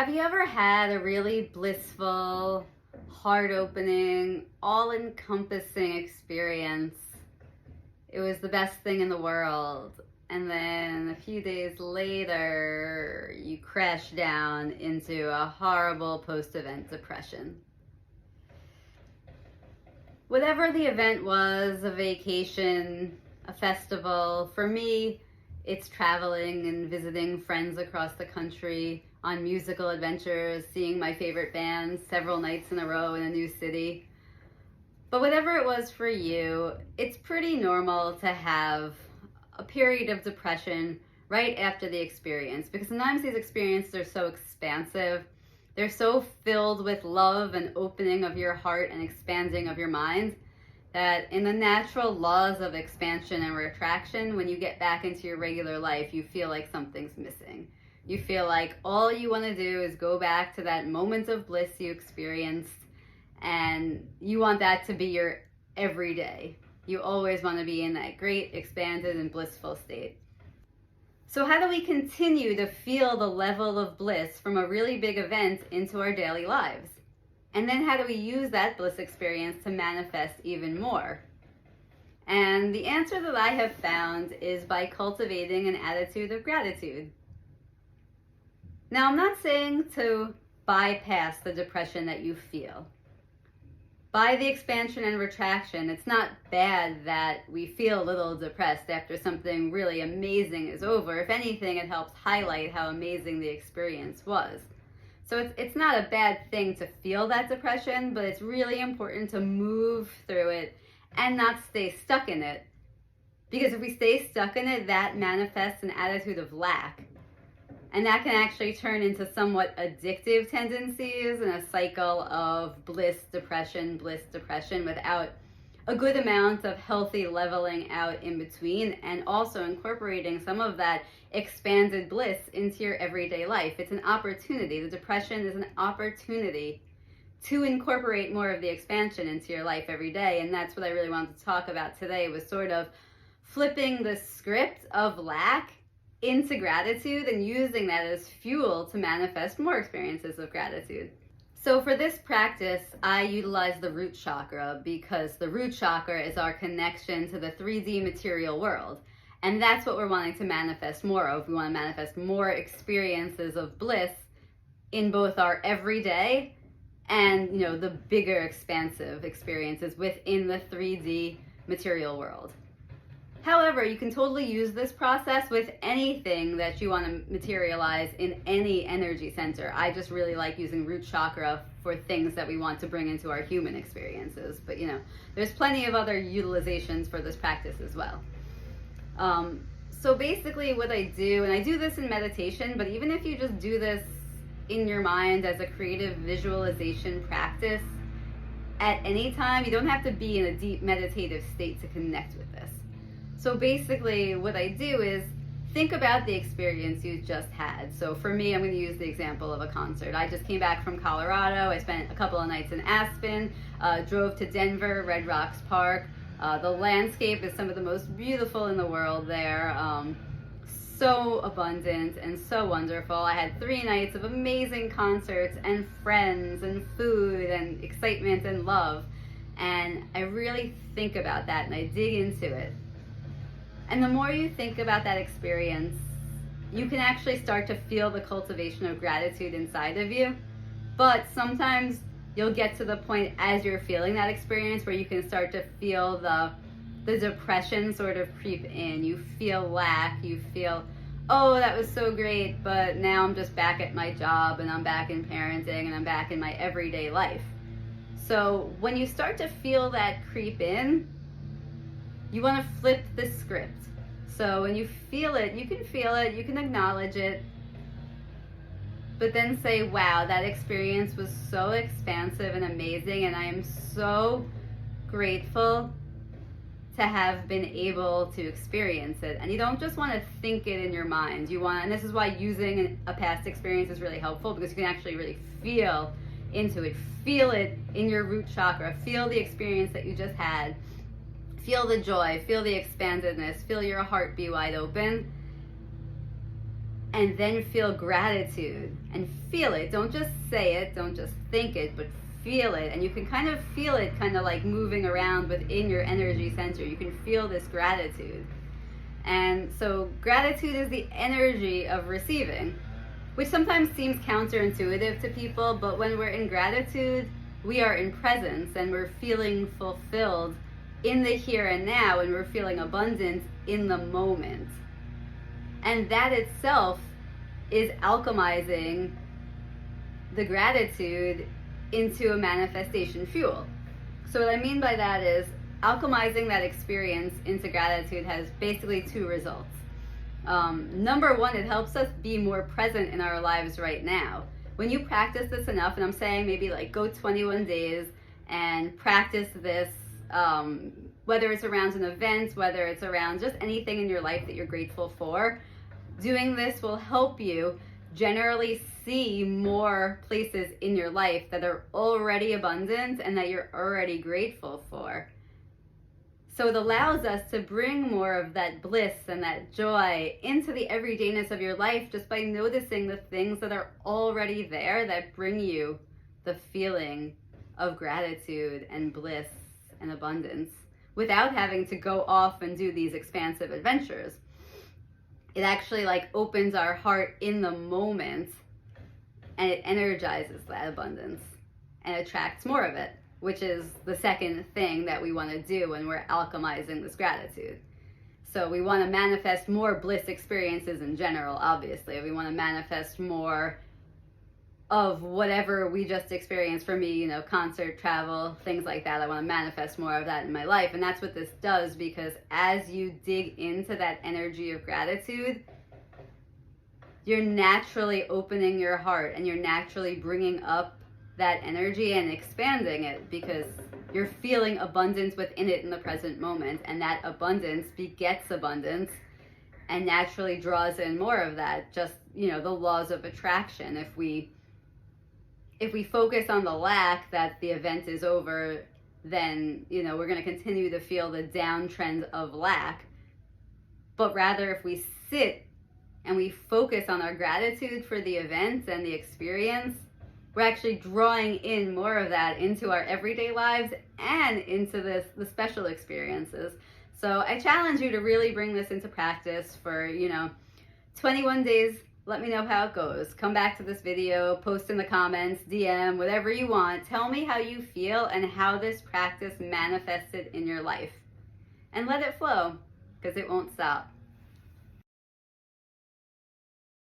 Have you ever had a really blissful, heart-opening, all-encompassing experience? It was the best thing in the world, and then a few days later, you crash down into a horrible post-event depression. Whatever the event was, a vacation, a festival, for me, it's traveling and visiting friends across the country on musical adventures, seeing my favorite bands several nights in a row in a new city. But whatever it was for you, it's pretty normal to have a period of depression right after the experience, because sometimes these experiences are so expansive. They're so filled with love and opening of your heart and expanding of your mind that in the natural laws of expansion and retraction, when you get back into your regular life, you feel like something's missing. You feel like all you want to do is go back to that moment of bliss you experienced, and you want that to be your everyday. You always want to be in that great, expanded, and blissful state. So how do we continue to feel the level of bliss from a really big event into our daily lives? And then how do we use that bliss experience to manifest even more? And the answer that I have found is by cultivating an attitude of gratitude. Now, I'm not saying to bypass the depression that you feel. By the expansion and retraction, it's not bad that we feel a little depressed after something really amazing is over. If anything, it helps highlight how amazing the experience was. So it's not a bad thing to feel that depression, but it's really important to move through it and not stay stuck in it. Because if we stay stuck in it, that manifests an attitude of lack. And that can actually turn into somewhat addictive tendencies and a cycle of bliss, depression, without a good amount of healthy leveling out in between, and also incorporating some of that expanded bliss into your everyday life. It's an opportunity. The depression is an opportunity to incorporate more of the expansion into your life every day. And that's what I really wanted to talk about today, was sort of flipping the script of lack into gratitude and using that as fuel to manifest more experiences of gratitude. So for this practice, I utilize the root chakra because the root chakra is our connection to the 3D material world. And that's what we're wanting to manifest more of. We want to manifest more experiences of bliss in both our everyday and, the bigger expansive experiences within the 3D material world. However, you can totally use this process with anything that you want to materialize in any energy center. I just really like using root chakra for things that we want to bring into our human experiences. But, there's plenty of other utilizations for this practice as well. So basically what I do, and I do this in meditation, but even if you just do this in your mind as a creative visualization practice at any time, you don't have to be in a deep meditative state to connect with this. So basically what I do is think about the experience you just had. So for me, I'm going to use the example of a concert. I just came back from Colorado. I spent a couple of nights in Aspen, drove to Denver, Red Rocks Park. The landscape is some of the most beautiful in the world there. So abundant and so wonderful. I had 3 nights of amazing concerts and friends and food and excitement and love. And I really think about that and I dig into it. And the more you think about that experience, you can actually start to feel the cultivation of gratitude inside of you. But sometimes you'll get to the point as you're feeling that experience where you can start to feel the depression sort of creep in. You feel lack, you feel, oh, that was so great, but now I'm just back at my job and I'm back in parenting and I'm back in my everyday life. So when you start to feel that creep in, you want to flip the script. So when you feel it, you can acknowledge it, but then say, wow, that experience was so expansive and amazing, and I am so grateful to have been able to experience it. And you don't just want to think it in your mind. And this is why using a past experience is really helpful, because you can actually really feel into it. Feel it in your root chakra. Feel the experience that you just had. Feel the joy, feel the expandedness, feel your heart be wide open. and then feel gratitude and feel it. Don't just say it, don't just think it, but feel it. And you can kind of feel it kind of like moving around within your energy center. You can feel this gratitude. And so gratitude is the energy of receiving, which sometimes seems counterintuitive to people, but when we're in gratitude, we are in presence and we're feeling fulfilled in the here and now, and we're feeling abundance in the moment. And that itself is alchemizing the gratitude into a manifestation fuel. So what I mean by that is alchemizing that experience into gratitude has basically two results. Number one, it helps us be more present in our lives right now. When you practice this enough, and I'm saying maybe like go 21 days and practice this, whether it's around an event, whether it's around just anything in your life that you're grateful for, doing this will help you generally see more places in your life that are already abundant and that you're already grateful for. So it allows us to bring more of that bliss and that joy into the everydayness of your life just by noticing the things that are already there that bring you the feeling of gratitude and bliss and abundance without having to go off and do these expansive adventures. It actually like opens our heart in the moment, and it energizes that abundance and attracts more of it, which is the second thing that we want to do when we're alchemizing this gratitude. So we want to manifest more bliss experiences in general, obviously. We want to manifest more of whatever we just experienced. For me, concert, travel, things like that. I want to manifest more of that in my life. And that's what this does, because as you dig into that energy of gratitude, you're naturally opening your heart and you're naturally bringing up that energy and expanding it, because you're feeling abundance within it in the present moment. And that abundance begets abundance and naturally draws in more of that. Just, the laws of attraction. If we focus on the lack that the event is over, then, we're going to continue to feel the downtrend of lack. But rather, if we sit and we focus on our gratitude for the event and the experience, we're actually drawing in more of that into our everyday lives and into the special experiences. So I challenge you to really bring this into practice for, 21 days. Let me know how it goes. Come back to this video, post in the comments, DM, whatever you want. Tell me how you feel and how this practice manifested in your life. And let it flow, because it won't stop.